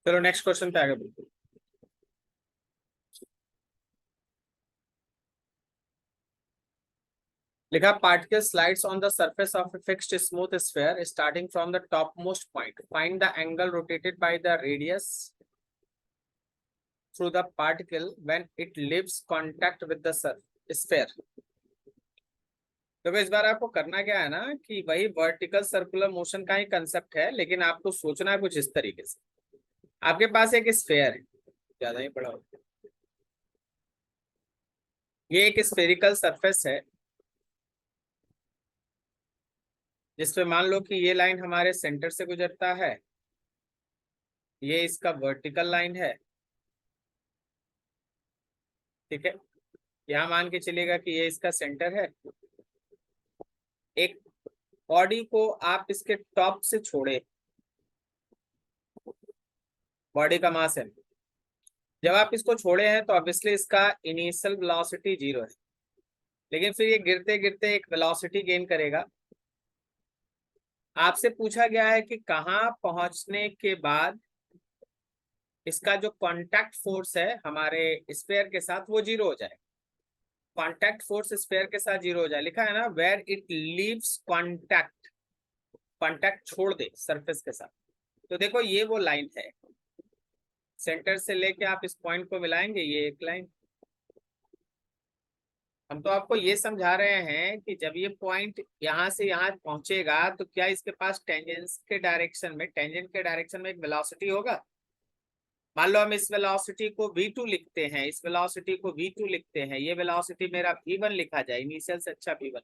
चलो next question पे आगे बिल्कुल। लिखा particle slides on the surface of a fixed smooth sphere starting from the top most point, find the angle rotated by the radius through the particle when it leaves contact with the sphere. तो इस बार आपको करना क्या है ना कि वही vertical circular motion का ही कंसेप्ट है, लेकिन आपको सोचना है कुछ इस तरीके से। आपके पास एक स्फीयर है, ज्यादा ही बड़ा होगा, ये एक स्फेरिकल सरफेस है जिसपे मान लो कि ये लाइन हमारे सेंटर से गुजरता है, ये इसका वर्टिकल लाइन है, ठीक है। यहाँ मान के चलिएगा कि ये इसका सेंटर है। एक बॉडी को आप इसके टॉप से छोड़े, बॉडी का मास है, जब आप इसको छोड़े हैं तो ऑब्वियसली इसका इनिशियल वेलोसिटी 0 है, लेकिन फिर ये गिरते गिरते एक वेलोसिटी गेन करेगा। आपसे पूछा गया है कि कहाँ पहुंचने के बाद इसका जो कांटेक्ट फोर्स है हमारे स्फीयर के साथ वो 0 हो जाए। कांटेक्ट फोर्स स्फीयर के साथ 0 हो जाए, लिखा है ना where it leaves contact, contact छोड़ दे सरफेस के साथ। तो देखो ये वो लाइन है, सेंटर से लेके आप इस पॉइंट को मिलाएंगे, ये एक लाइन। हम तो आपको ये समझा रहे हैं कि जब ये पॉइंट यहाँ से यहाँ पहुंचेगा तो क्या इसके पास टेंजेंस के डायरेक्शन में, टेंजेंट के डायरेक्शन में एक वेलोसिटी होगा। मान लो हम इस वेलोसिटी को v2 लिखते हैं, इस वेलोसिटी को v2 लिखते हैं, ये वेलोसिटी मेरा v1 लिखा जाए, इनिशियल से अच्छा v1।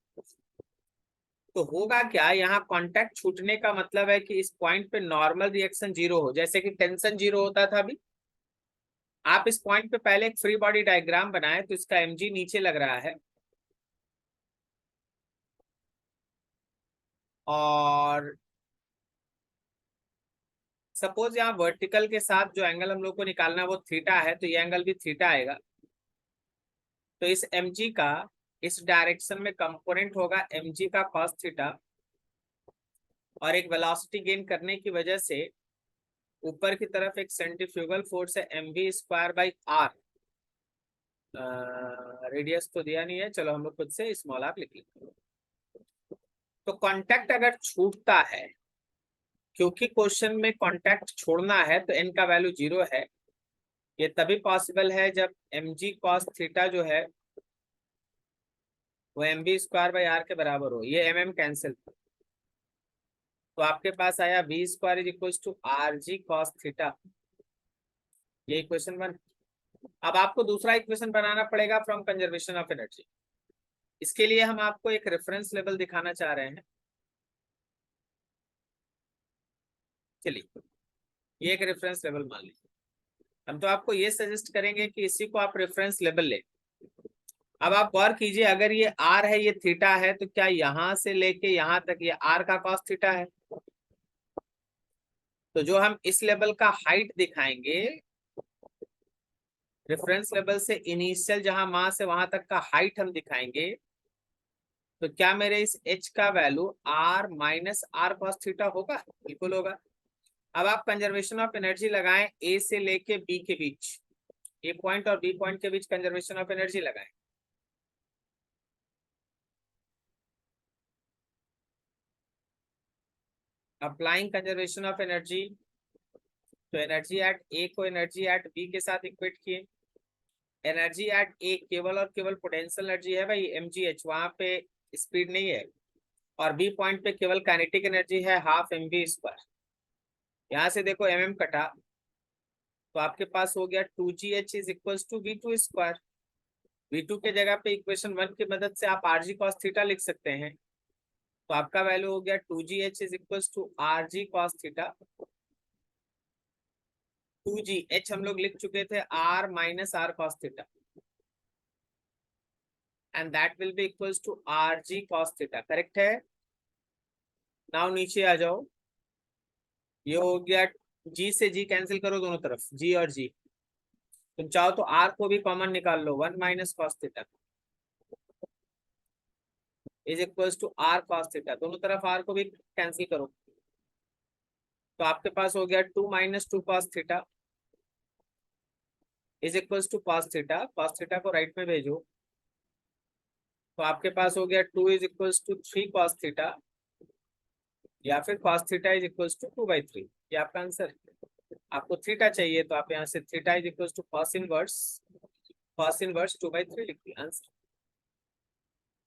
तो होगा क्या, यहाँ कांटेक्ट छूटने का मतलब है कि इस पॉइंट पे नॉर्मल रिएक्शन 0 हो, जैसे कि टेंशन 0 होता था अभी। आप इस पॉइंट पे पहले एक फ्री बॉडी डायग्राम बनाए तो इसका mg नीचे लग रहा है, और सपोज यहाँ वर्टिकल के साथ जो एंगल हम लोग को निकालना है वो थीटा है, तो ये एंगल भी थीटा आएगा। तो इस mg का इस डायरेक्शन में कंपोनेंट होगा mg का cos थीटा, और एक वेलोसिटी गेन करने की वजह से ऊपर की तरफ एक सेंट्रीफ्यूगल फोर्स है mv²/r। रेडियस तो दिया नहीं है, चलो हम लोग खुद से स्मॉल आर लिख लेंगे। तो कांटेक्ट अगर छूटता है, क्योंकि क्वेश्चन में कांटेक्ट छोड़ना है तो n का वैल्यू 0 है, ये तभी पॉसिबल है जब mg cos थीटा जो है वो mv²/r के बराबर हो, ये mm कैंसिल, तो आपके पास आया v²= rg cos थीटा। ये इक्वेशन 1। अब आपको दूसरा इक्वेशन बनाना पड़ेगा फ्रॉम कंजर्वेशन ऑफ एनर्जी। इसके लिए हम आपको एक रेफरेंस लेवल दिखाना चाह रहे हैं। चलिए ये एक रेफरेंस लेवल मान लीजिए, हम तो आपको ये सजेस्ट करेंगे कि इसी को आप रेफरेंस लेवल ले। अब आप गौर कीजिए, अगर ये r है, ये थीटा है, तो क्या यहां से लेके यहां तक ये r का cos थीटा है। तो जो हम इस लेवल का हाइट दिखाएंगे, रेफरेंस लेवल से इनिशियल जहां मास है वहां तक का हाइट हम दिखाएंगे, तो क्या मेरे इस h का value r minus r cos theta होगा। बिल्कुल होगा। अब आप कंजर्वेशन ऑफ एनर्जी लगाएं a से लेके b के बीच, a पॉइंट और b पॉइंट के बीच कंजर्वेशन ऑफ एनर्जी लगाएं। अप्लाइंग कंजर्वेशन ऑफ एनर्जी, तो एनर्जी एट ए को एनर्जी एट बी के साथ इक्वेट किए। एनर्जी एट ए केवल और केवल पोटेंशियल एनर्जी है भाई mgh, वहां पे स्पीड नहीं है, और बी पॉइंट पे केवल काइनेटिक एनर्जी है ½ mv²। यहाँ से देखो mm कटा, तो आपके पास हो गया 2gh is equals to v2²। v2 के जगह पे इक्वेशन 1 की मदद से आप rg cos थीटा लिख सकते हैं, तो आपका वैल्यू हो गया 2gh is equals to rg cos theta. 2gh हम लोग लिख चुके थे r minus r cos theta, and that will be equals to rg cos theta. Correct है। नाउ नीचे आ जाओ, ये हो गया g से g कैंसिल करो दोनों तरफ, g और g। तुम चाहो तो r को भी कॉमन निकाल लो, 1 minus cos theta is equals to r cos theta, दोनों तरफ r को भी कैंसिल करो, तो आपके पास हो गया 2 minus 2 cos theta is equals to cos theta, cos theta को राइट में भेजो तो आपके पास हो गया 2 is equals to 3 cos theta, या फिर cos theta is equals to 2/3। ये आपका आंसर है। आपको थीटा चाहिए तो आप यहाँ से theta is equals to cos inverse 2/3 लिख दिया आंसर।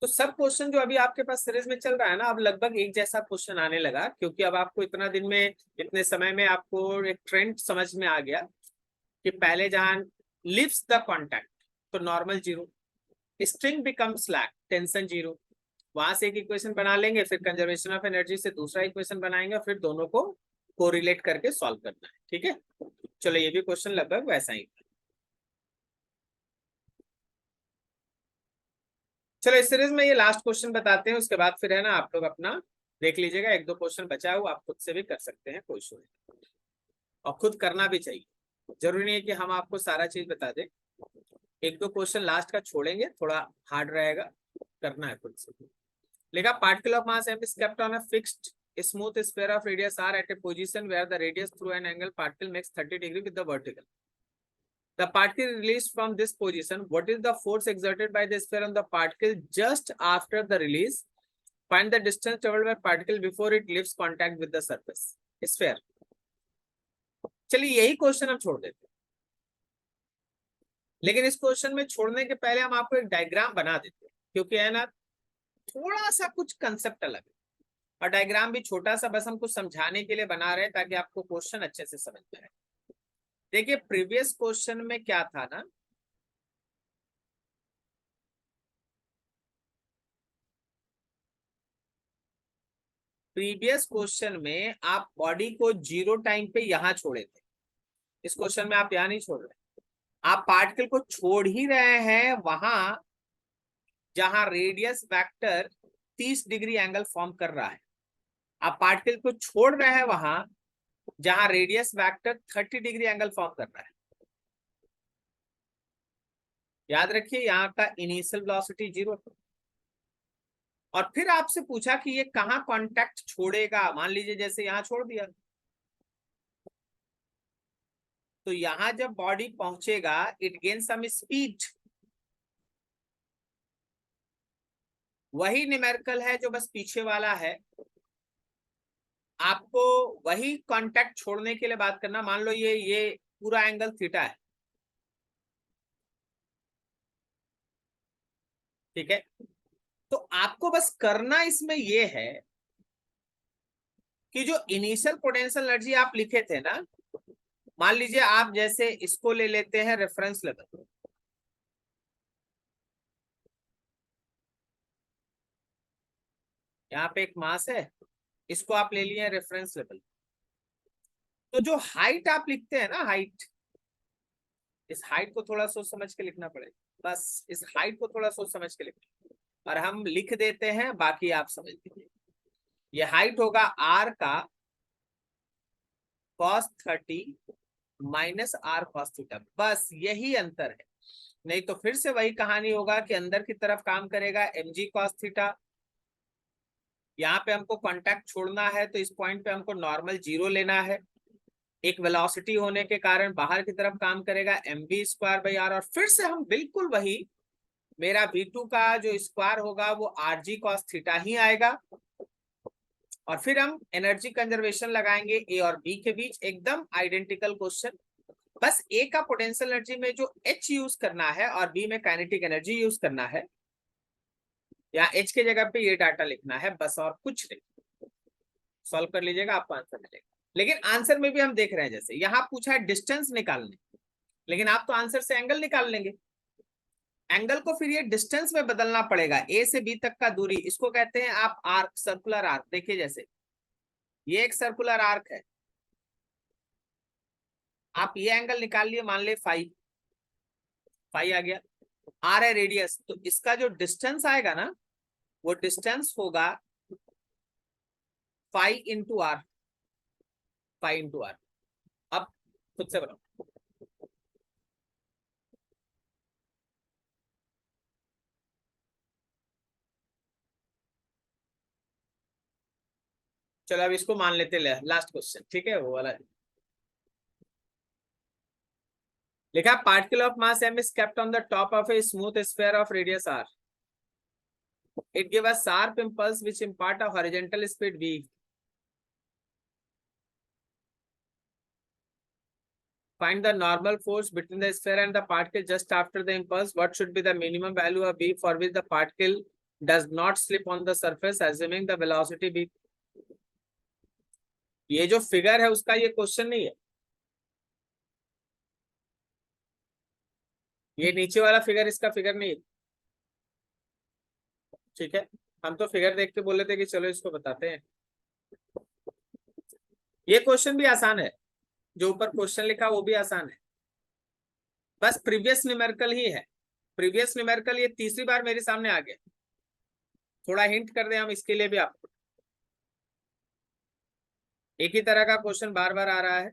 तो सब क्वेश्चन जो अभी आपके पास सीरीज में चल रहा है ना, अब लगभग एक जैसा क्वेश्चन आने लगा, क्योंकि अब आपको इतना दिन में, इतने समय में आपको एक ट्रेंड समझ में आ गया कि पहले जहां लिव्स द कॉन्टैक्ट तो normal 0, string become slack tension 0, वहां से एक इक्वेशन बना लेंगे, फिर कंजर्वेशन ऑफ एनर्जी से दूसरा इक्वेशन बनाएंगे, फिर दोनों को कोरिलेट करके सॉल्व करना है। ठीक है, चलो ये भी क्वेश्चन लगभग वैसा ही। चलो इस सीरीज में ये लास्ट क्वेश्चन बताते हैं, उसके बाद फिर है ना आप लोग अपना देख लीजिएगा, एक दो क्वेश्चन बचा हुआ आप खुद से भी कर सकते हैं, कोई इशू नहीं, और खुद करना भी चाहिए। जरूरी नहीं है कि हम आपको सारा चीज बता दें, एक दो क्वेश्चन लास्ट का छोड़ेंगे, थोड़ा हार्ड रहेगा, करना है खुद से। लेगा particle of mass m is kept on a fixed smooth sphere of radius r at a position where the radius through an angle particle makes 30 degree with the vertical. The particle released from this position. What is the force exerted by the sphere on the particle just after the release? Find the distance traveled by particle before it leaves contact with the surface sphere. चलिए यही question हम छोड़ देते हैं, लेकिन इस question में छोड़ने के पहले हम आपको एक डायग्राम बना देते हैं, क्योंकि है ना थोड़ा सा कुछ कंसेप्ट अलग है, और डायग्राम भी छोटा सा, बस हम कुछ समझाने के लिए बना रहे हैं ताकि आपको क्वेश्चन अच्छे से समझ में आए। देखिए प्रीवियस क्वेश्चन में क्या था ना, प्रीवियस क्वेश्चन में आप बॉडी को 0 टाइम पे यहां छोड़े थे, इस क्वेश्चन में आप यहां नहीं छोड़ रहे, आप पार्टिकल को छोड़ ही रहे हैं वहां जहां radius vector 30 degree angle form कर रहा है। आप पार्टिकल को छोड़ रहे हैं वहां जहां radius vector 30 degree angle form कर रहा है। याद रखिए यहाँ का इनिशियल वेलोसिटी 0, और फिर आपसे पूछा कि ये कहाँ कांटेक्ट छोड़ेगा, मान लीजिए जैसे यहाँ छोड़ दिया, तो यहां जब बॉडी पहुंचेगा इट गेन सम स्पीड, वही न्यूमेरिकल है जो बस पीछे वाला है। आपको वही कांटेक्ट छोड़ने के लिए बात करना, मान लो ये पूरा एंगल थीटा है, ठीक है, तो आपको बस करना इसमें ये है कि जो इनिशियल पोटेंशियल एनर्जी आप लिखे थे ना, मान लीजिए आप जैसे इसको ले लेते हैं रेफरेंस लेवल, यहाँ पे एक मास है, इसको आप ले लिए रेफरेंस लेवल, तो जो हाइट आप लिखते हैं ना, हाइट, इस हाइट को थोड़ा सोच समझ के लिखना पड़ेगा, बस इस हाइट को थोड़ा सोच समझ के लिखना, और हम लिख देते हैं, बाकी आप समझ लीजिए। ये हाइट होगा आर का cos 30 minus R cos theta, बस यही अंतर है, नहीं तो फिर से वही कहानी होगा कि अंदर की तरफ काम करेगा mg cos थीटा, यहाँ पे हमको कांटेक्ट छोड़ना है तो इस पॉइंट पे हमको नॉर्मल 0 लेना है, एक वेलोसिटी होने के कारण बाहर की तरफ काम करेगा mv²/r, और फिर से हम बिल्कुल वही, मेरा v2 का जो स्क्वायर होगा वो rg cos थीटा ही आएगा, और फिर हम एनर्जी कंजर्वेशन लगाएंगे ए और बी के बीच, एकदम आइडेंटिकल क्वेश्चन, बस ए का पोटेंशियल एनर्जी में जो एच यूज करना है और बी में काइनेटिक एनर्जी यूज करना है, या एच के जगह पे ये डाटा लिखना है, बस और कुछ नहीं। सॉल्व कर लीजिएगा, आपको आंसर मिलेगा। लेकिन आंसर में भी हम देख रहे हैं, जैसे यहाँ पूछा है डिस्टेंस निकालने, लेकिन आप तो आंसर से एंगल निकाल लेंगे, एंगल को फिर ये डिस्टेंस में बदलना पड़ेगा, ए से बी तक का दूरी, इसको कहते हैं आप आर्क, सर्कुलर आर्क। देखिए जैसे ये एक सर्कुलर आर्क है, आप ये एंगल निकाल लिए, मान ले फाइव, फाइव आ गया, आर है रेडियस, तो इसका जो डिस्टेंस आएगा ना, वो डिस्टेंस होगा 5 × r, 5 × r। अब खुद से बनाओ, चलो अब इसको मान लेते, लास्ट क्वेश्चन, ठीक है, वो वाला लिखा particle of mass m is kept on the top of a smooth sphere of radius r. It gives a sharp impulse which impart a horizontal speed v. Find the normal force between the sphere and the particle just after the impulse. What should be the minimum value of v for which the particle does not slip on the surface, assuming the velocity v. ये जो figure है उसका ये question नहीं है, ये नीचे वाला फिगर इसका फिगर नहीं है। ठीक है, हम तो फिगर देख के बोले थे कि चलो इसको बताते हैं। ये क्वेश्चन भी आसान है, जो ऊपर क्वेश्चन लिखा वो भी आसान है, बस प्रीवियस न्यूमेरिकल ही है। प्रीवियस न्यूमेरिकल ये तीसरी बार मेरे सामने आ गया। थोड़ा हिंट कर दें हम इसके लिए भी आपको, एक ही तरह का क्वेश्चन बार बार आ रहा है,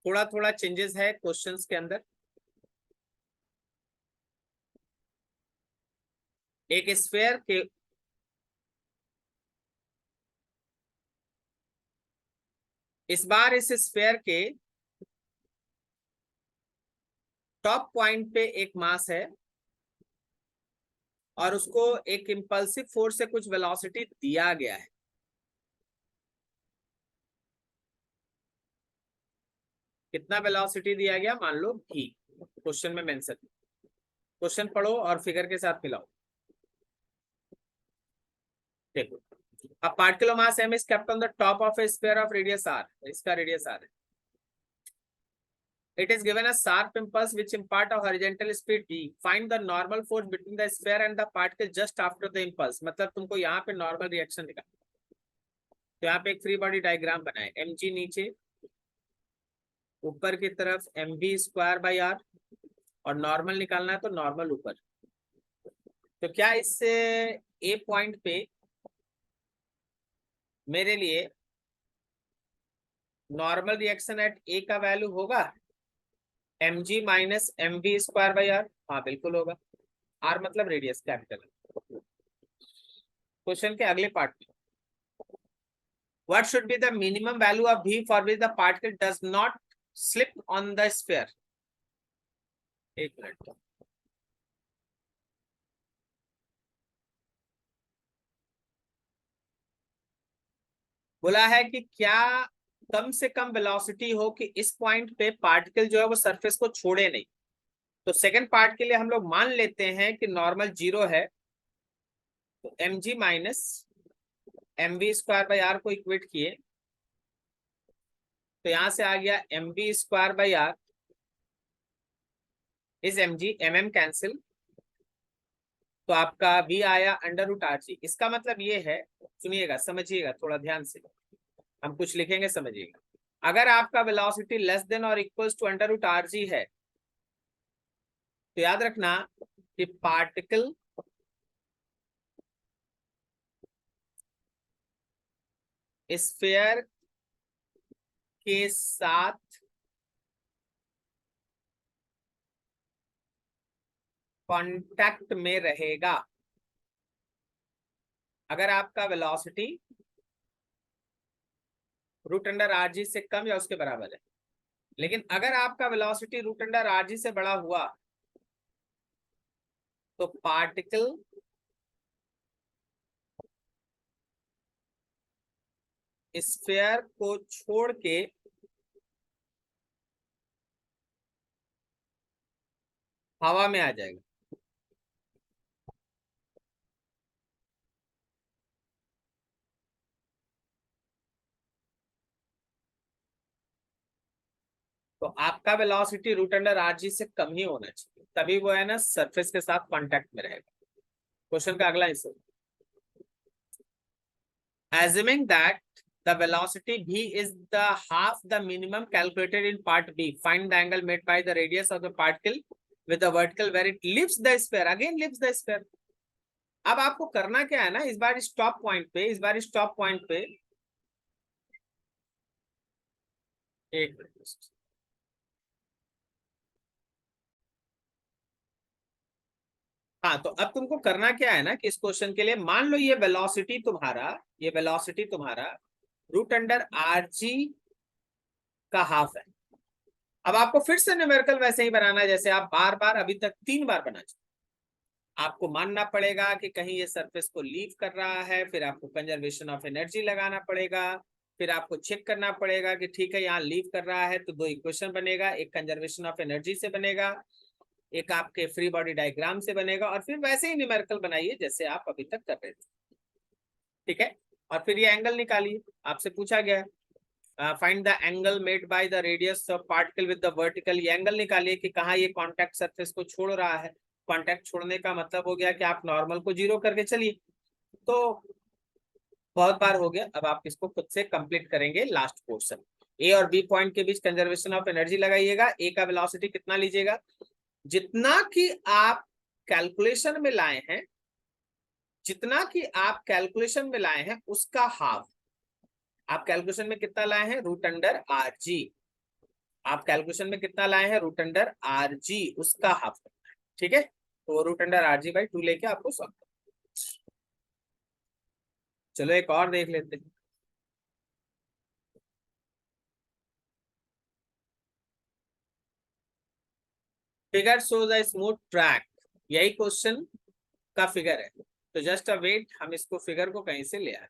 थोड़ा थोड़ा चेंजेस है क्वेश्चंस के अंदर। एक स्फीयर के इस बार इस स्फीयर के टॉप पॉइंट पे एक मास है और उसको एक इंपल्सिव फोर्स से कुछ वेलोसिटी दिया गया है। कितना वेलोसिटी दिया गया, मान लो v, क्वेश्चन में मेंशन। क्वेश्चन पढ़ो और फिगर के साथ मिलाओ। देखो, a particle of mass m is kept on the top of a sphere of radius r. इसका रेडियस r है। It is given a sharp impulse which impart a horizontal speed v. Find the normal force between the sphere and the particle just after the impulse. मतलब तुमको यहाँ पे normal reaction दिखा, तो यहाँ पे एक फ्री बॉडी डायग्राम बनाए, mg नीचे, ऊपर की तरफ mv स्क्वायर बाई r, और नॉर्मल निकालना है तो नॉर्मल ऊपर। तो क्या इससे ए पॉइंट पे मेरे लिए नॉर्मल रिएक्शन एट ए का वैल्यू होगा mg minus mv square by r? हाँ बिल्कुल होगा, r मतलब रेडियस कैपिटल। क्वेश्चन के अगले पार्ट में, what should be the minimum value of v for which the particle does not slip on the sphere? एक मिनट, बोला है कि क्या कम से कम वेलोसिटी हो कि इस पॉइंट पे पार्टिकल जो है वो सरफेस को छोड़े नहीं। तो सेकंड पार्ट के लिए हम लोग मान लेते हैं कि नॉर्मल 0 है, तो mg minus mv square by r को इक्वेट किए, तो यहां से आ गया mv square by r is mg, mm cancel, तो आपका v आया अंडर रूट rg। इसका मतलब ये है, सुनिएगा समझिएगा थोड़ा ध्यान से, हम कुछ लिखेंगे समझिएगा। अगर आपका वेलोसिटी लेस देन और equals to under root rg है, तो याद रखना कि पार्टिकल स्फीयर के साथ कांटेक्ट में रहेगा। अगर आपका वेलोसिटी रूट अंडर rg से कम या उसके बराबर है, लेकिन अगर आपका वेलोसिटी रूट अंडर rg से बड़ा हुआ तो पार्टिकल स्फीयर को छोड़ के हवा में आ जाएगा। तो आपका वेलोसिटी रूट अंडर rg से कम ही होना चाहिए, तभी वो है ना सरफेस के साथ कांटेक्ट में रहेगा। क्वेश्चन का अगला answer, assuming that the velocity v is the half the minimum calculated in part b, find the angle made by the radius of the particle with the vertical where it leaves the sphere, again leaves the sphere। अब आपको करना क्या है ना, इस बार stop point पे, इस बार stop point पे, एक मिनट, हाँ, तो अब तुमको करना क्या है ना कि इस क्वेश्चन के लिए मान लो ये वेलोसिटी तुम्हारा रूट अंडर rg का हाफ है। अब आपको फिर से न्यूमेरिकल वैसे ही बनाना है जैसे आप बार बार अभी तक 3 बार बना चुके। आपको मानना पड़ेगा कि कहीं ये सरफेस को लीव कर रहा है, फिर आपको कंजर्वेशन ऑफ एनर्जी लगाना पड़ेगा, फिर आपको चेक करना पड़ेगा कि ठीक है यहाँ लीव कर रहा है, तो 2 इक्वेशन बनेगा, एक कंजर्वेशन ऑफ एनर्जी से बनेगा, एक आपके फ्री बॉडी डायग्राम से बनेगा, और फिर वैसे ही न्यूमेरिकल बनाइए जैसे आप अभी तक कर रहे थे। ठीक है, और फिर ये एंगल निकालिए, आपसे पूछा गया find the angle made by the radius of particle with the vertical. ये एंगल निकालिए कि कहाँ ये कांटेक्ट सरफेस को छोड़ रहा है। कांटेक्ट छोड़ने का मतलब हो गया कि आप नॉर्मल को 0 करके चलिए। तो बहुत बार हो गया, अब आप इसको खुद से कंप्लीट करेंगे लास्ट पोर्शन। ए और बी पॉइंट के बीच कंजर्वेशन ऑफ एनर्जी लगाइएगा। ए का वेलोसिटी कितना लीजिएगा, जितना कि आप कैलकुलेशन में लाए हैं, जितना कि आप कैलकुलेशन में लाए हैं उसका हाफ। आप कैलकुलेशन में कितना लाए हैं, √r(g). आप कैलकुलेशन में कितना लाए हैं, √r(g), उसका हाफ। ठीक है, तो √r(g/2) लेके आपको सॉल्व। चलो एक और देख लेते हैं। Figure shows a smooth track, यही क्वेश्चन का फिगर है, तो जस्ट अ वेट, हम इसको फिगर को कहीं से ले आए।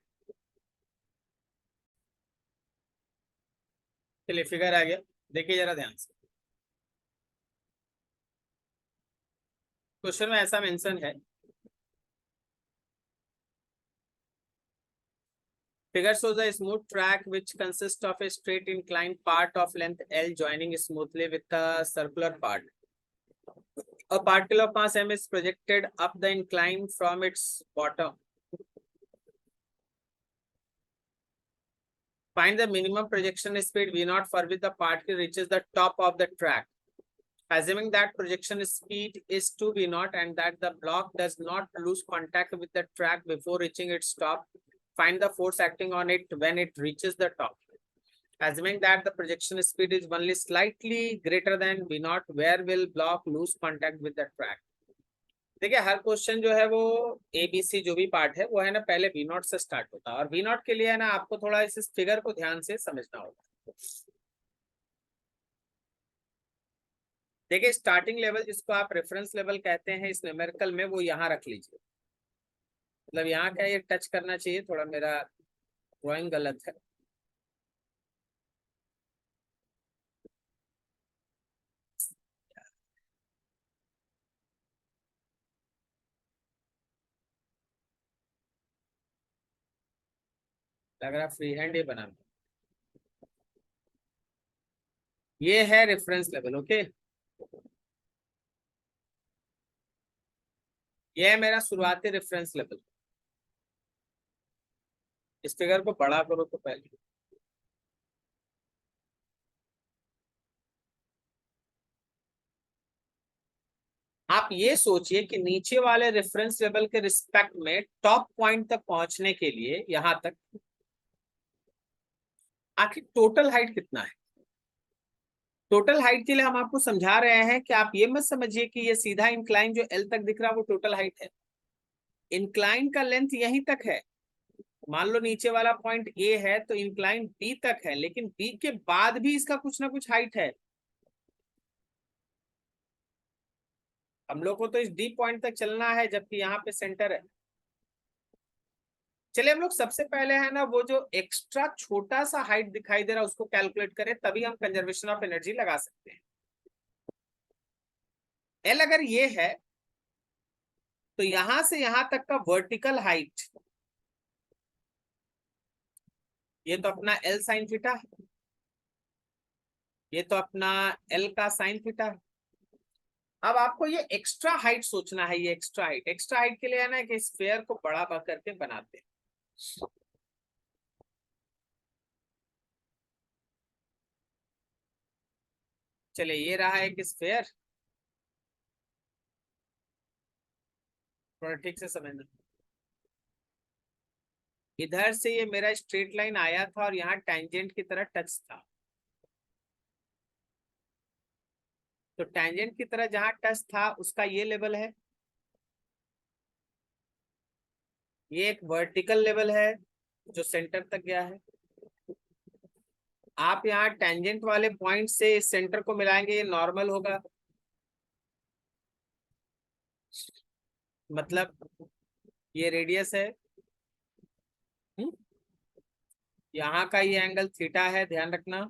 चलिए फिगर आ गया, देखिए जरा ध्यान से। क्वेश्चन में ऐसा मेंशन है, figure shows a smooth track which consists of a straight inclined part of length L joining smoothly with a circular part. A particle of mass m is projected up the incline from its bottom. Find the minimum projection speed v0 for which the particle reaches the top of the track. Assuming that projection speed is 2 v0 and that the block does not lose contact with the track before reaching its top, find the force acting on it when it reaches the top. Assuming that the projection speed is only slightly greater than v0, where will block lose contact with the track? देखिए हर question जो है वो ABC जो भी part है वो है ना, पहले v0 से स्टार्ट होता है, और v0 के लिए है ना आपको थोड़ा इस फिगर को ध्यान से समझना होगा। देखिए स्टार्टिंग लेवल जिसको आप रेफरेंस लेवल कहते हैं इस न्यूमेरिकल में, वो यहाँ रख लीजिए। मतलब यहाँ क्या ये टच करना चाहिए, थोड़ा मेरा ड्राइंग गलत है। लग रहा फ्री हैंड ये बनाना। ये है रेफरेंस लेवल, ओके। ये है मेरा शुरुआती रेफरेंस लेवल। इस फिगर को बड़ा करो तो पहले। आप ये सोचिए कि नीचे वाले रेफरेंस लेवल के रिस्पेक्ट में टॉप पॉइंट तक पहुंचने के लिए यहां तक आखिर टोटल हाइट कितना है। टोटल हाइट के लिए हम आपको समझा रहे हैं कि आप ये मत समझिए कि ये सीधा इंक्लाइन जो L तक दिख रहा है वो टोटल हाइट है। इंक्लाइन का लेंथ यहीं तक है। मान लो नीचे वाला पॉइंट A है तो इंक्लाइन B तक है, लेकिन B के बाद भी इसका कुछ ना कुछ हाइट है। हम लोग को तो इस D पॉइंट तक चलना है, जबकि यहाँ पे सेंटर है। चलिए हम लोग सबसे पहले है ना वो जो एक्स्ट्रा छोटा सा हाइट दिखाई दे रहा है उसको कैलकुलेट करें, तभी हम कंजर्वेशन ऑफ एनर्जी लगा सकते हैं। एल अगर ये है तो यहां से यहां तक का वर्टिकल हाइट, ये तो अपना एल साइन थीटा है, ये तो अपना एल का साइन थीटा है। अब आपको ये एक्स्ट्रा हाइट सोचना है। ये एक्स्ट्रा हाइट के लिए है ना कि स्फीयर को बड़ा करके बनाते हैं। चलिए ये रहा एक स्फीयर, थोड़ा ठीक से समझना। इधर से ये मेरा स्ट्रेट लाइन आया था और यहाँ टेंजेंट की तरह टच था, तो टेंजेंट की तरह जहां टच था उसका ये लेवल है, ये एक वर्टिकल लेवल है जो सेंटर तक गया है। आप यहाँ टेंजेंट वाले पॉइंट से इस सेंटर को मिलाएंगे, ये नॉर्मल होगा, मतलब ये रेडियस है। हम्म? यहाँ का ये एंगल थीटा है, ध्यान रखना।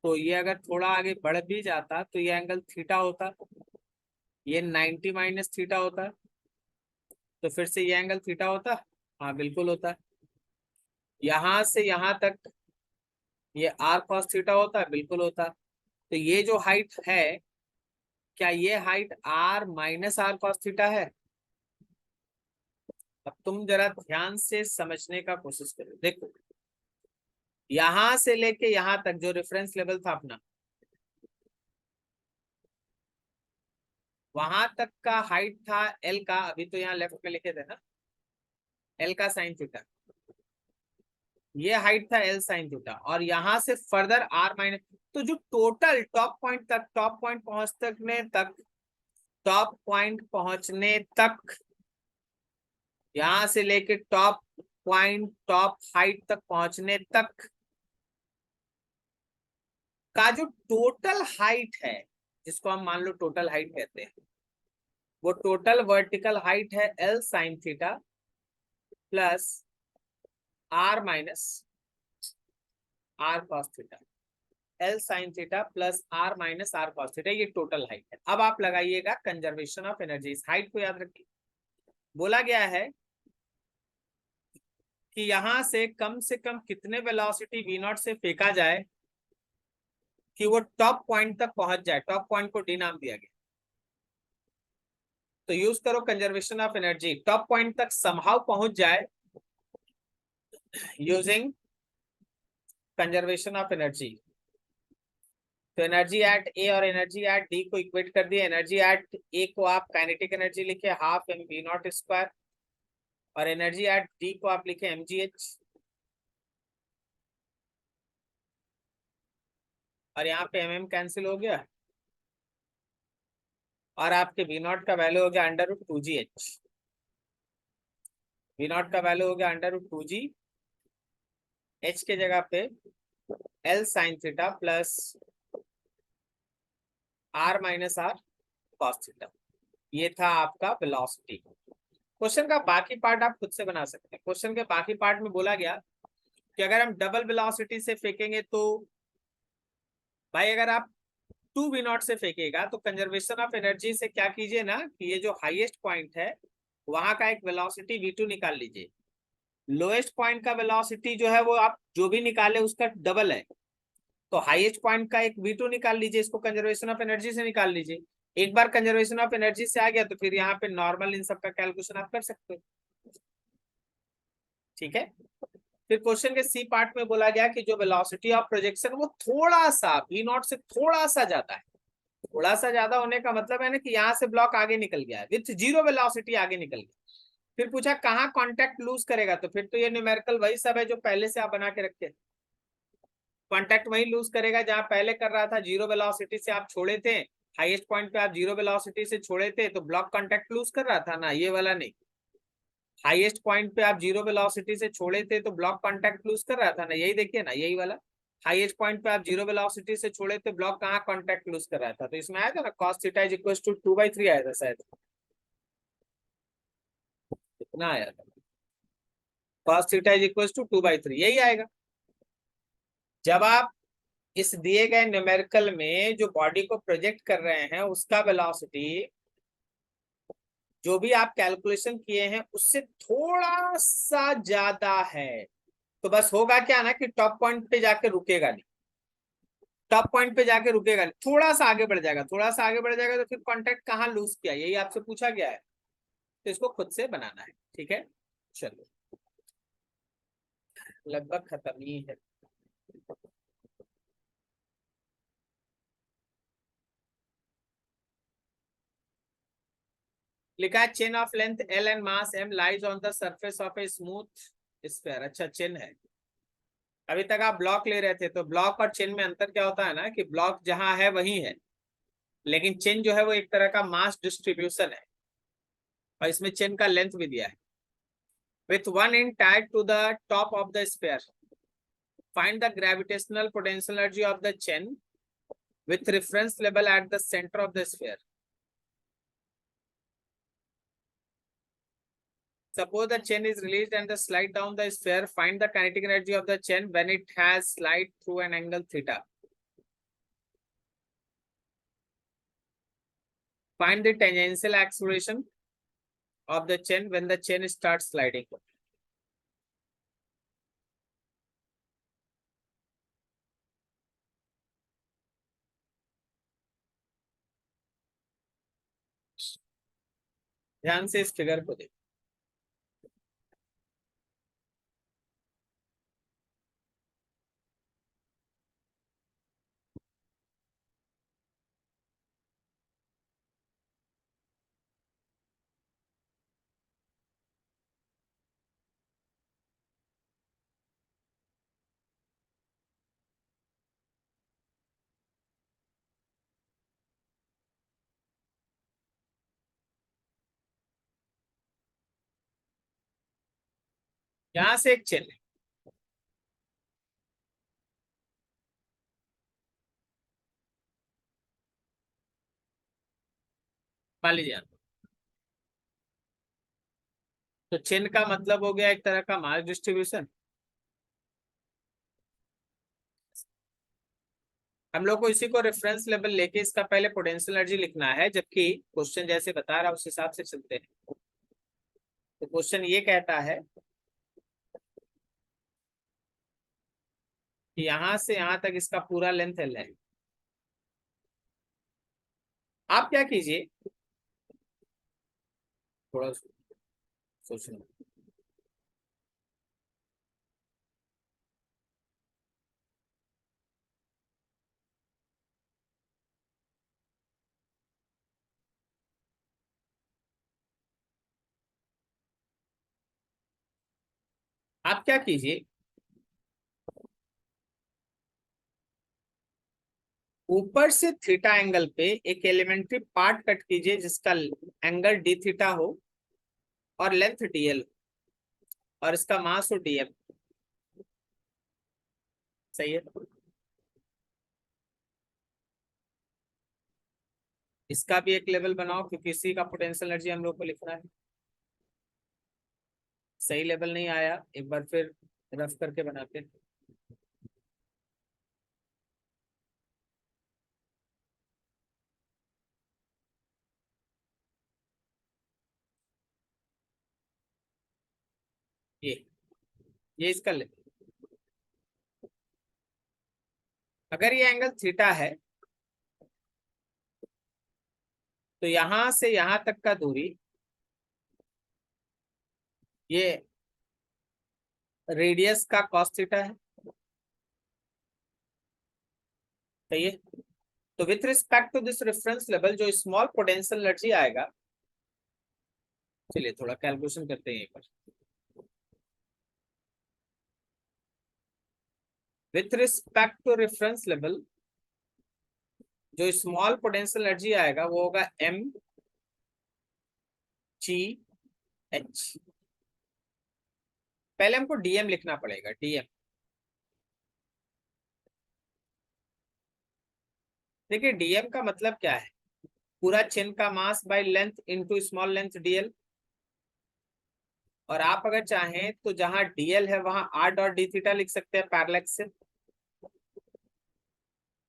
तो ये अगर थोड़ा आगे बढ़ भी जाता तो ये एंगल थीटा होता, ये 90 माइनस थीटा होता, तो फिर से ये एंगल थीटा होता। हाँ बिल्कुल होता। यहाँ से यहाँ तक ये आर कॉस थीटा होता, बिल्कुल होता। तो ये जो हाइट है, क्या ये height R minus R cos theta है? अब तुम जरा ध्यान से समझने का कोशिश करो। देखो, यहां से लेके यहां तक जो रेफरेंस लेवल था अपना, वहां तक का हाइट था एल का, अभी तो यहाँ लेफ्ट में लिखे थे ना, एल का साइन थीटा, ये हाइट था एल साइन थीटा, और यहां से फर्दर आर माइनस। तो जो टोटल टॉप पॉइंट तक, टॉप पॉइंट पहुंचने तक, टॉप पॉइंट पहुंचने तक, यहां से लेके टॉप पॉइंट, टॉप हाइट तक पहुंचने तक का जो टोटल हाइट है, जिसको हम मान लो टोटल हाइट कहते हैं, वो टोटल वर्टिकल हाइट है L sine theta plus R minus R cos theta. L sine theta plus R minus R cos theta, ये टोटल हाइट है। अब आप लगाइएगा कंजर्वेशन ऑफ एनर्जी, इस हाइट को याद रखिए। बोला गया है कि यहां से कम कितने वेलोसिटी वी नॉट से फेंका जाए कि वो टॉप पॉइंट तक पहुंच जाए। टॉप पॉइंट को डी नाम दिया गया, तो यूज करो conservation of energy, top point तक समहाउ पहुंच जाए यूजिंग कंजर्वेशन ऑफ एनर्जी। तो एनर्जी एट ए और एनर्जी एट डी को इक्वेट कर दिया। एनर्जी एट ए को आप काइनेटिक एनर्जी लिखे half M V not square, और एनर्जी एट डी को आप लिखे एम जी एच, और यहाँ पे एम कैंसिल हो गया, और आपके वी नॉट का वैल्यू हो गया under root 2gh। V not का वैल्यू हो गया अंडर रूट 2g, एच के जगह पे L sine theta plus R minus R cos theta. ये था आपका वेलोसिटी। क्वेश्चन का बाकी पार्ट आप खुद से बना सकते हैं। क्वेश्चन के बाकी पार्ट में बोला गया कि अगर हम डबल वेलोसिटी से फेंकेंगे तो भाई, अगर आप 2v0 से फेंकेगा तो कंजर्वेशन ऑफ एनर्जी से क्या कीजिए ना, कि ये जो हाईएस्ट पॉइंट है वहां का एक वेलोसिटी v2 निकाल लीजिए। लोएस्ट पॉइंट का वेलोसिटी जो है वो आप जो भी निकाले उसका डबल है, तो हाईएस्ट पॉइंट का एक v2 निकाल लीजिए, इसको कंजर्वेशन ऑफ एनर्जी से निकाल लीजिए। एक बार कंजर्वेशन ऑफ एनर्जी से आ गया तो फिर यहाँ पे नॉर्मल इन सब का कैलकुलेशन आप कर सकते हो। ठीक है। फिर क्वेश्चन के सी पार्ट में बोला गया कि जो वेलोसिटी ऑफ प्रोजेक्शन वो थोड़ा सा v नॉट से थोड़ा सा ज्यादा है। थोड़ा सा ज्यादा होने का मतलब है ना कि यहाँ से ब्लॉक आगे निकल गया है, विथ जीरो वेलोसिटी आगे निकल गया। फिर पूछा कहाँ कांटेक्ट लूज करेगा, तो फिर तो ये न्यूमेरिकल वही सब है जो पहले से आप बना के रखे। कांटेक्ट वही लूज करेगा जहां पहले कर रहा था, जीरो वेलोसिटी से आप छोड़े थे, हाईएस्ट पॉइंट पे आप जीरो वेलोसिटी से छोड़े थे तो ब्लॉक कांटेक्ट लूज कर रहा था ना, ये वाला नहीं। हाईएस्ट पॉइंट पे आप जीरो वेलोसिटी से छोड़े थे तो ब्लॉक कांटेक्ट लूज कर रहा था ना, यही देखिए ना, यही वाला। हाईएस्ट पॉइंट पे आप जीरो वेलोसिटी से छोड़े थे, ब्लॉक कहाँ कांटेक्ट लूज कर रहा था, तो इसमें आया था ना cos theta is equal to 2/3 आया था शायद, इतना आया था। cos theta is equal to 2/3 यही आएगा। जब आप इस दिए गए न्यूमेरिकल में जो बॉडी को प्रोजेक्ट कर रहे हैं उसका वेलोसिटी जो भी आप कैलकुलेशन किए हैं उससे थोड़ा सा ज्यादा है, तो बस होगा क्या ना कि टॉप पॉइंट पे जाके रुकेगा नहीं, टॉप पॉइंट पे जाके रुकेगा नहीं, थोड़ा सा आगे बढ़ जाएगा, थोड़ा सा आगे बढ़ जाएगा, तो फिर कांटेक्ट कहाँ लूज किया, यही आपसे पूछा गया है, तो इसको खुद से बनाना है। ठीक है, चलो लगभग खत्म ही है। लिखा है chain of length L and mass M lies on the surface of a smooth sphere. अच्छा, चेन है। अभी तक आप ब्लॉक ले रहे थे, तो ब्लॉक और चेन में अंतर क्या होता है ना, कि ब्लॉक जहां है वही है, लेकिन चेन जो है वो एक तरह का मास डिस्ट्रीब्यूशन है, और इसमें चेन का लेंथ भी दिया है। With one end tied to the top of the sphere, Find the gravitational potential energy of the chain with reference level at the center of the sphere. Suppose the chain is released and the slide down the sphere. Find the kinetic energy of the chain when it has slide through an angle theta. Find the tangential acceleration of the chain when the chain starts sliding. ध्यान से इस figure को देखो। यहां से एक chain है, मान लीजिए। तो चेन का मतलब हो गया एक तरह का मास डिस्ट्रीब्यूशन। हम लोग को इसी को रेफरेंस लेवल लेके इसका पहले पोटेंशियल एनर्जी लिखना है, जबकि क्वेश्चन जैसे बता रहा है उस हिसाब से चलते हैं। तो क्वेश्चन ये कहता है कि यहां से यहां तक इसका पूरा लेंथ एल है। आप क्या कीजिए, थोड़ा सोचना। आप क्या कीजिए, ऊपर से थीटा एंगल पे एक एलिमेंट्री पार्ट कट कीजिए जिसका एंगल डी थीटा हो और लेंथ डीएल और इसका मास हो डीएम। सही है। इसका भी एक लेवल बनाओ क्योंकि इसी का पोटेंशियल एनर्जी हम लोग को लिखना है। सही लेवल नहीं आया, एक बार फिर रफ करके बनाते हैं। ये इसका लेवल। अगर ये एंगल थीटा है तो यहां से यहां तक का दूरी ये रेडियस का कॉस थीटा है। सही है। तो with respect to this reference level जो स्मॉल पोटेंशियल एनर्जी आएगा, चलिए थोड़ा कैलकुलेशन करते हैं एक बार। With respect to reference level जो स्मॉल पोटेंशियल एनर्जी आएगा वो होगा एम जी एच। पहले हमको डीएम लिखना पड़ेगा, डीएम। देखिए डीएम का मतलब क्या है, पूरा चेन का mass by length into small length DL. और आप अगर चाहें तो जहां डीएल है वहां आर डॉट डी थीटा लिख सकते हैं पैरेलक्स से।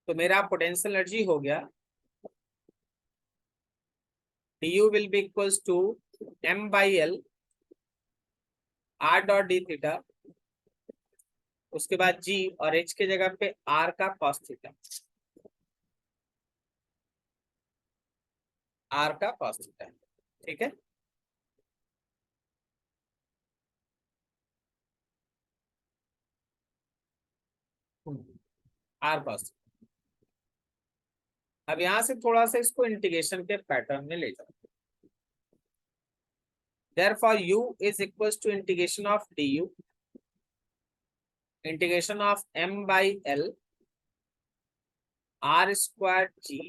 तो मेरा पोटेंशियल एनर्जी हो गया du will be equals to m by l r dot D theta, उसके बाद g और h के जगह पे r का cos थीटा, r का cos थीटा। ठीक है। r cos। अब यहां से थोड़ा सा इसको इंटीग्रेशन के पैटर्न में ले जाओ। Therefore u is equals to integration of du integration of m by l r square g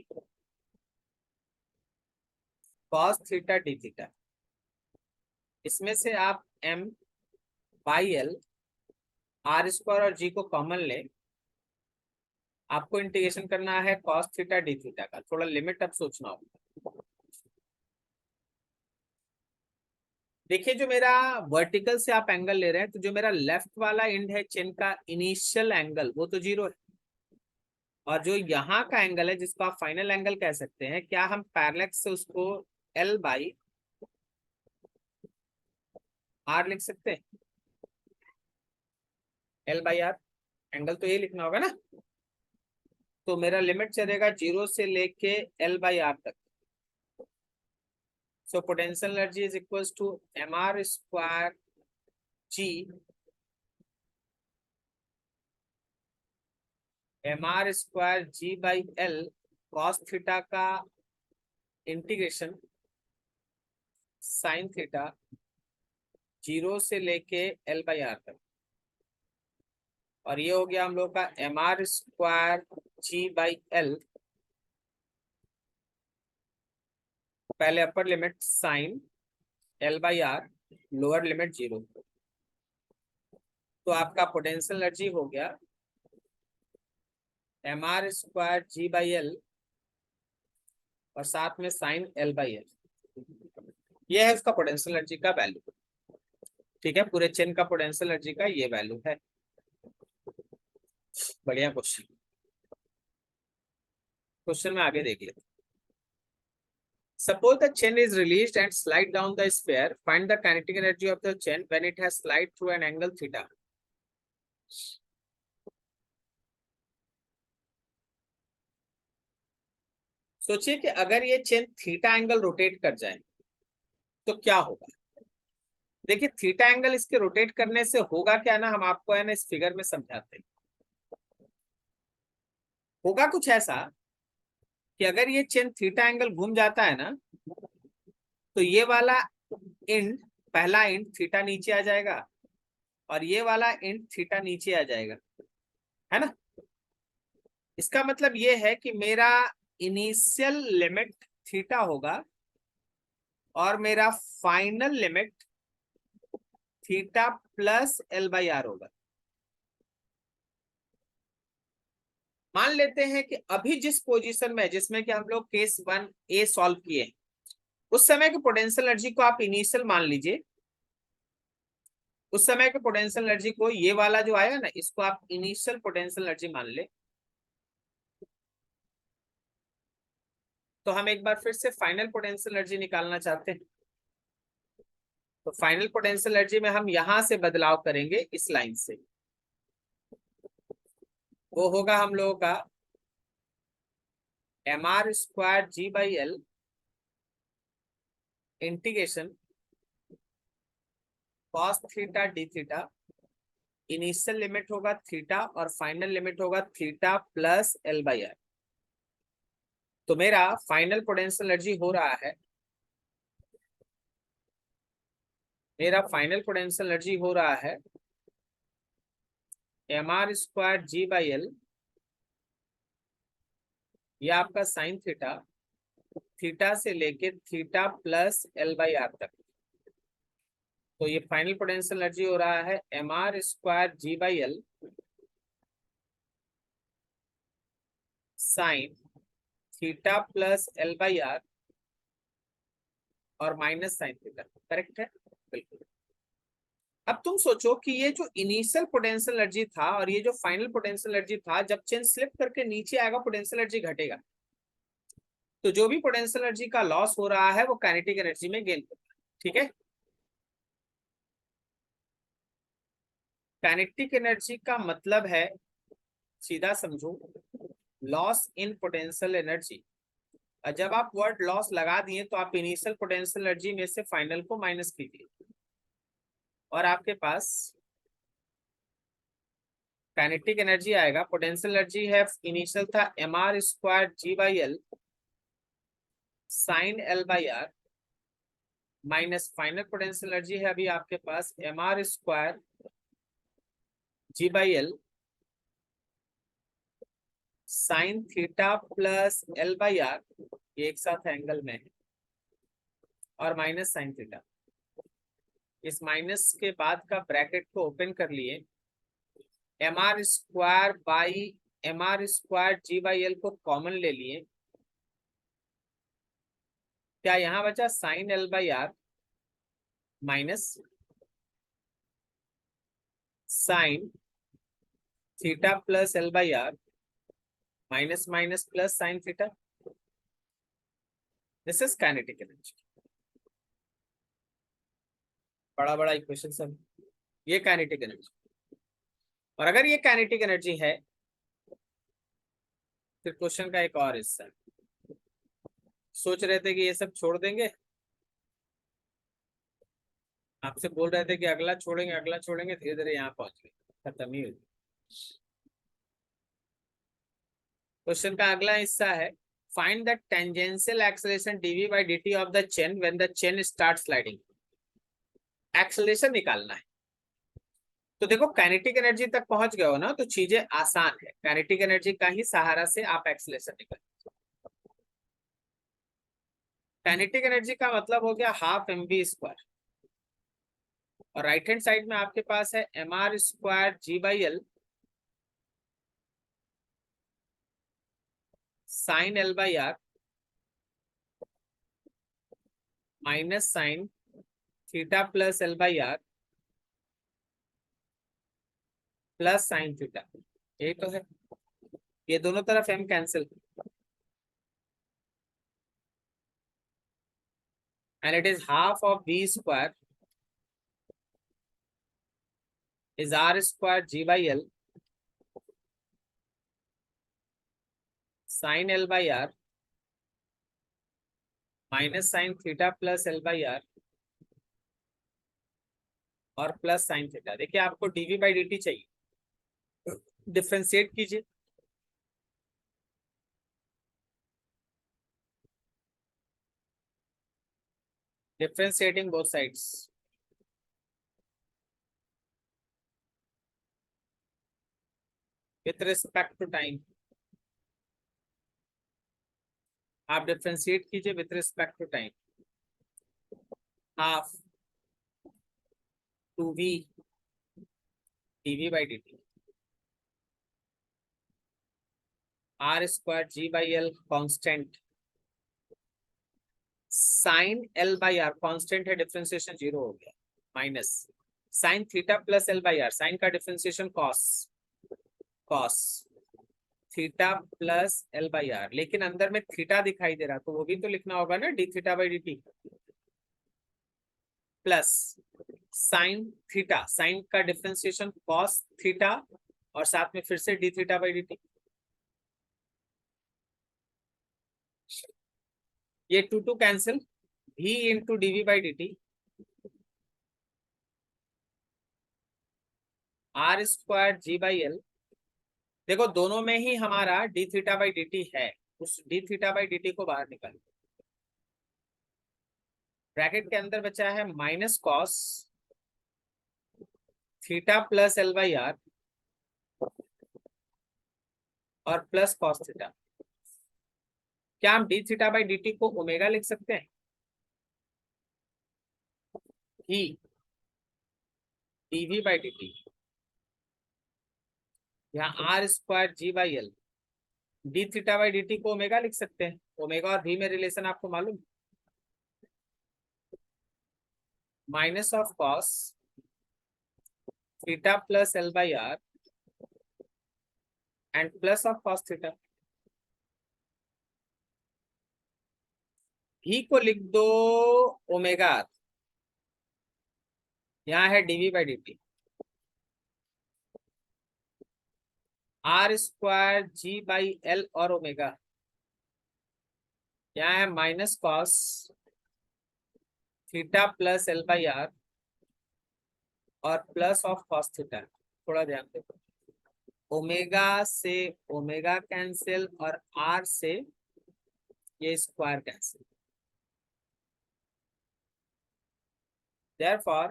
cos theta D theta. इसमें से आप m by l R square और जी को कॉमन ले, आपको इंटीग्रेशन करना है कॉस थीटा डी थीटा का। थोड़ा लिमिट अब सोचना होगा। देखिए जो मेरा वर्टिकल से आप एंगल ले रहे हैं, तो जो मेरा लेफ्ट वाला एंड है चेन का इनिशियल एंगल वो तो 0 है, और जो यहाँ का एंगल है जिसको आप फाइनल एंगल कह सकते हैं, क्या हम पैरेलक्स से उसको L बाई आर लिख सकते हैं? L बाई आर एंगल तो ये लिखना होगा ना। तो मेरा लिमिट चलेगा 0 से लेके L बाई आर तक। So potential energy is equals to mr square g, mr square g by L cos theta का इंटीग्रेशन साइन थीटा 0 से लेके L बाई आर तक। और ये हो गया हम लोग का mr square g by L, पहले upper limit sine L by R, lower limit 0। तो आपका पोटेंशियल एनर्जी हो गया mr square g by L और साथ में साइन L बाई L। ये है उसका पोटेंशियल एनर्जी का वैल्यू। ठीक है, पूरे चेन का पोटेंशियल एनर्जी का ये वैल्यू है। बढ़िया क्वेश्चन। क्वेश्चन में आगे देख लेते। Suppose the chain is released and slide down the sphere. Find the kinetic energy of the chain when it has slide through an angle theta. सोचिए कि अगर ये चेन थीटा एंगल रोटेट कर जाए तो क्या होगा। देखिए थीटा एंगल इसके रोटेट करने से होगा क्या ना, हम आपको है ना इस फिगर में समझाते हैं। होगा कुछ ऐसा कि अगर ये चेन थीटा एंगल घूम जाता है ना, तो ये वाला एंड, पहला एंड थीटा नीचे आ जाएगा और ये वाला एंड थीटा नीचे आ जाएगा, है ना। इसका मतलब ये है कि मेरा इनिशियल लिमिट थीटा होगा और मेरा final limit theta plus L by R होगा। मान लेते हैं कि अभी जिस पोजीशन में, जिसमें कि हम लोग केस 1A सॉल्व किए, उस समय के पोटेंशियल एनर्जी को आप इनिशियल मान लीजिए। उस समय के पोटेंशियल एनर्जी को, ये वाला जो आया ना, इसको आप इनिशियल पोटेंशियल एनर्जी मान ले। तो हम एक बार फिर से फाइनल पोटेंशियल एनर्जी निकालना चाहते हैं। तो फाइनल पोटेंशियल एनर्जी में हम यहां से बदलाव करेंगे इस लाइन से। वो होगा हम लोगों का mr square g by L integration cos theta D theta. Initial limit होगा थीटा और फाइनल लिमिट होगा theta plus L by R. तो मेरा फाइनल पोटेंशियल एनर्जी हो रहा है, मेरा फाइनल पोटेंशियल एनर्जी हो रहा है mr square g by L, ये आपका साइन थीटा, थीटा से लेके theta plus L by R तक। तो ये फाइनल पोटेंशियल एनर्जी हो रहा है mr square g by L sine theta plus L by R और माइनस साइन थीटा। करेक्ट है, बिल्कुल। अब तुम सोचो कि ये जो इनिशियल पोटेंशियल एनर्जी था और ये जो फाइनल पोटेंशियल एनर्जी था, जब चेन स्लिप करके नीचे आएगा पोटेंशियल एनर्जी घटेगा। तो जो भी पोटेंशियल एनर्जी का लॉस हो रहा है वो काइनेटिक एनर्जी में गेन होगा। ठीक है, काइनेटिक एनर्जी का मतलब है, सीधा समझो, लॉस इन पोटेंशियल एनर्जी। और जब आप वर्ड लॉस लगा दिए तो आप इनिशियल पोटेंशियल एनर्जी में से फाइनल को माइनस कीजिए और आपके पास काइनेटिक एनर्जी आएगा। पोटेंशियल एनर्जी है, इनिशियल था mr square g by L sine L by R minus final potential energy है अभी आपके पास mr square g by L sine theta plus L by R, ये एक साथ एंगल में है, और माइनस साइन थीटा। इस माइनस के बाद का ब्रैकेट को ओपन कर लिए mr² g बाई एल को कॉमन ले लिए, क्या यहाँ बचा sine L by R minus sine theta plus L by R minus minus plus sine theta. This is kinetic energy. बड़ा बड़ा इक्वेशन सब, ये काइनेटिक एनर्जी। और अगर ये काइनेटिक एनर्जी है, फिर क्वेश्चन का एक और हिस्सा, सोच रहे थे कि ये सब छोड़ देंगे, आपसे बोल रहे थे कि अगला छोड़ेंगे अगला छोड़ेंगे, धीरे धीरे यहाँ पहुंच गए, खत्म ही हो गया। क्वेश्चन का अगला हिस्सा है, find the tangential acceleration dv by dt of the chain when the chain start sliding. Acceleration निकालना है। तो देखो काइनेटिक एनर्जी तक पहुंच गए हो ना, तो चीजें आसान है। काइनेटिक एनर्जी का ही सहारा से आप एक्सेलरेशन निकाल। काइनेटिक एनर्जी का मतलब हो गया हाफ mv², और राइट हैंड साइड में आपके पास है mr² g by L sine L by R minus sine theta plus L by R plus sine theta. ये तो है, ये दोनों तरफ m cancel, and it is half of v² is r² g by l sin l by r minus sine theta plus L by R और plus sine theta. देखिए आपको dv by dt चाहिए, डिफ्रेंशिएट कीजिए। Differentiating both sides, with respect to time. आप differentiate कीजिए with respect to time. Half two v dv by dt r² g by L constant sine L by R constant है, differentiation 0 हो गया, minus sine theta plus L by R, sine का differentiation cos cos theta plus L by R, लेकिन अंदर में theta दिखाई दे रहा, तो वो भी तो लिखना होगा ना, D theta by D T plus sine theta, sine का डिफ्रेंशिएशन कॉस थीटा और साथ में फिर से D theta by D T. ये two two cancel, v into DV by D T r² g by L. देखो दोनों में ही हमारा D theta by D T है, उस D theta by D T को बाहर निकालो। ब्रैकेट के अंदर बचा है minus cos theta plus L by R और प्लस कॉस थीटा। क्या हम D theta by D T को ओमेगा लिख सकते हैं? ही डीवी बाई डी टी, यहाँ r² g by L, D theta by D T को ओमेगा लिख सकते हैं। ओमेगा और v में रिलेशन आपको मालूम, minus of cos theta plus L by R and plus of cos theta. v को लिख दो ओमेगा आर, यहाँ है dv by D T r² g by L और ओमेगा, यहाँ है minus cos theta plus L by R और plus of cos theta. थोड़ा ध्यान दो, ओमेगा से ओमेगा कैंसिल और r से ये square cancel. Therefore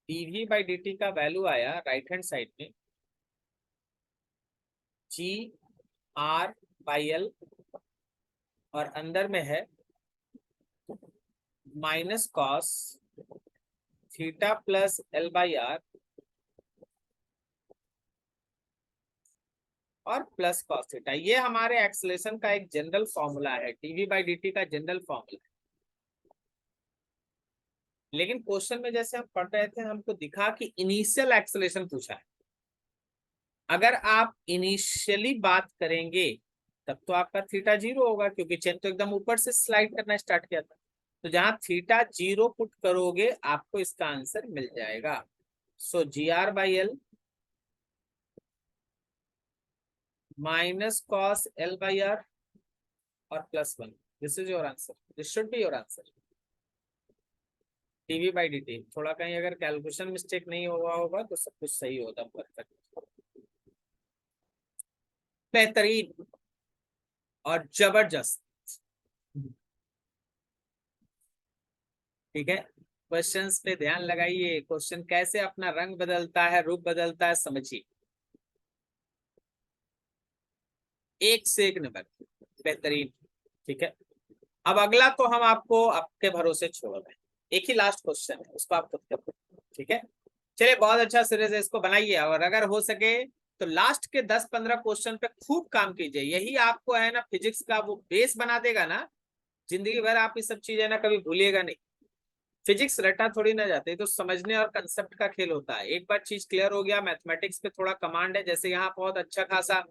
dv by dt का वैल्यू आया राइट हैंड साइड में g r बाई एल और अंदर में है minus cos theta plus L by R और प्लस कॉस थीटा। ये हमारे एक्सेलरेशन का एक जनरल फॉर्मूला है, डीवी बाई डी का जनरल फॉर्मूला है। लेकिन क्वेश्चन में जैसे हम पढ़ रहे थे हमको दिखा कि इनिशियल एक्सेलरेशन पूछा है। अगर आप इनिशियली बात करेंगे तब तो आपका थीटा 0 होगा, क्योंकि चेन तो एकदम ऊपर से स्लाइड करना स्टार्ट किया था। तो जहां थीटा 0 पुट करोगे आपको इसका आंसर मिल जाएगा। सो GR/L माइनस कॉस L/R और +1, this is your answer, this should be your answer. Dv by D t, थोड़ा कहीं अगर कैलकुलेशन मिस्टेक नहीं हुआ होगा तो सब कुछ सही होता, परफेक्ट, बेहतरीन और जबरदस्त। ठीक है, क्वेश्चंस पे ध्यान लगाइए, क्वेश्चन कैसे अपना रंग बदलता है, रूप बदलता है, समझिए। एक से एक नंबर, बेहतरीन। ठीक है, अब अगला तो हम आपको आपके भरोसे छोड़ रहे हैं, एक ही लास्ट क्वेश्चन है, उसको आप खुद करो। ठीक है, चलिए बहुत अच्छा सीरीज है, इसको बनाइए और अगर हो सके तो लास्ट के 10-15 क्वेश्चन पे खूब काम कीजिए। यही आपको है ना फिजिक्स का वो बेस बना देगा ना, जिंदगी भर आप ये सब चीजें ना कभी भूलिएगा नहीं। फिजिक्स रटा थोड़ी ना जाते, तो समझने और कंसेप्ट का खेल होता है। एक बार चीज क्लियर हो गया, मैथमेटिक्स पे थोड़ा कमांड है, जैसे यहाँ बहुत अच्छा खासा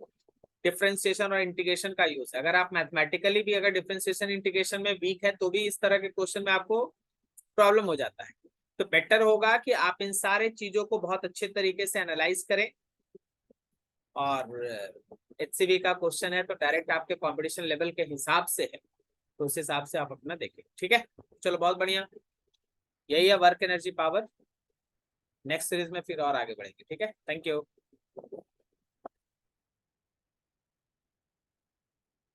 डिफरेंशिएशन और इंटीग्रेशन का यूज है। अगर आप मैथमेटिकली भी अगर डिफरेंशिएशन इंटीग्रेशन में वीक है तो भी इस तरह के क्वेश्चन में आपको प्रॉब्लम हो जाता है। तो बेटर होगा कि आप इन सारे चीजों को बहुत अच्छे तरीके से एनालाइज करें। और HCV का क्वेश्चन है तो डायरेक्ट आपके कंपटीशन लेवल के हिसाब से है, तो उस हिसाब से आप अपना देखें। ठीक है, चलो बहुत बढ़िया, यही है work energy power. Next series में फिर और आगे बढ़ेंगे। ठीक है, थैंक यू।